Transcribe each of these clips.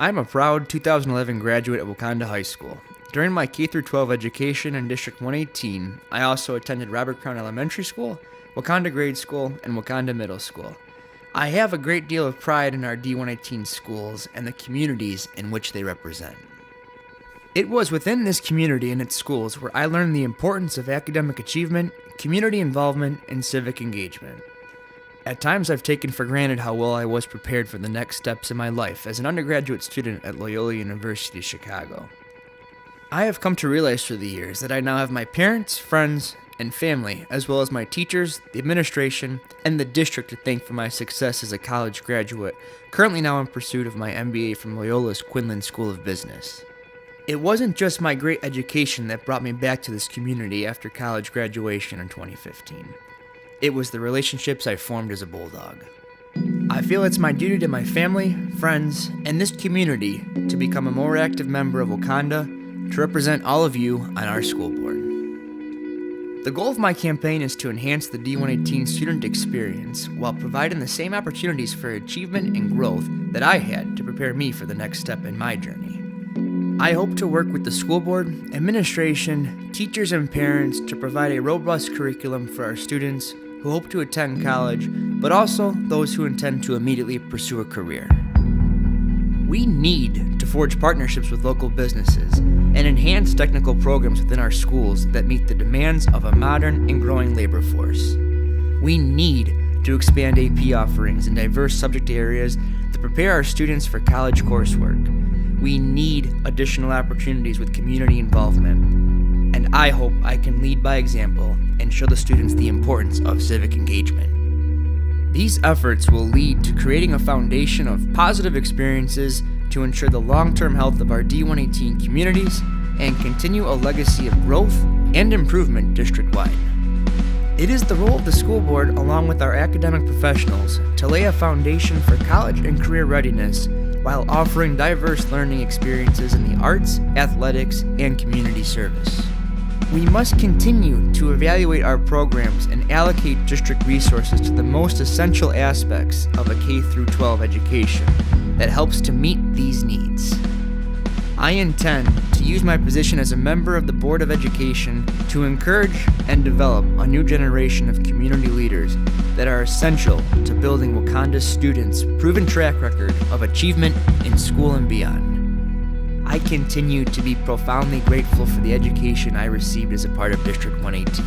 I'm a proud 2011 graduate of Wakanda High School. During my K-12 education in District 118, I also attended Robert Crown Elementary School, Wakanda Grade School, and Wakanda Middle School. I have a great deal of pride in our D118 schools and the communities in which they represent. It was within this community and its schools where I learned the importance of academic achievement, community involvement, and civic engagement. At times, I've taken for granted how well I was prepared for the next steps in my life as an undergraduate student at Loyola University Chicago. I have come to realize through the years that I now have my parents, friends, and family, as well as my teachers, the administration, and the district to thank for my success as a college graduate, currently now in pursuit of my MBA from Loyola's Quinlan School of Business. It wasn't just my great education that brought me back to this community after college graduation in 2015. It was the relationships I formed as a Bulldog. I feel it's my duty to my family, friends, and this community to become a more active member of Wakanda to represent all of you on our school board. The goal of my campaign is to enhance the D118 student experience while providing the same opportunities for achievement and growth that I had to prepare me for the next step in my journey. I hope to work with the school board, administration, teachers, and parents to provide a robust curriculum for our students who hope to attend college, but also those who intend to immediately pursue a career. We need to forge partnerships with local businesses and enhance technical programs within our schools that meet the demands of a modern and growing labor force. We need to expand AP offerings in diverse subject areas to prepare our students for college coursework. We need additional opportunities with community involvement. And I hope I can lead by example and show the students the importance of civic engagement. These efforts will lead to creating a foundation of positive experiences to ensure the long-term health of our D118 communities and continue a legacy of growth and improvement district-wide. It is the role of the school board, along with our academic professionals, to lay a foundation for college and career readiness while offering diverse learning experiences in the arts, athletics, and community service. We must continue to evaluate our programs and allocate district resources to the most essential aspects of a K-12 education that helps to meet these needs. I intend to use my position as a member of the Board of Education to encourage and develop a new generation of community leaders that are essential to building Wakanda's students' proven track record of achievement in school and beyond. I continue to be profoundly grateful for the education I received as a part of District 118.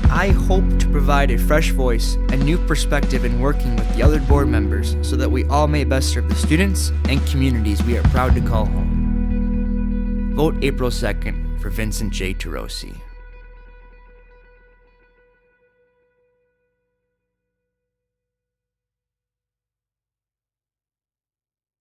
I hope to provide a fresh voice and new perspective in working with the other board members so that we all may best serve the students and communities we are proud to call home. Vote April 2nd for Vincent J. Torossy.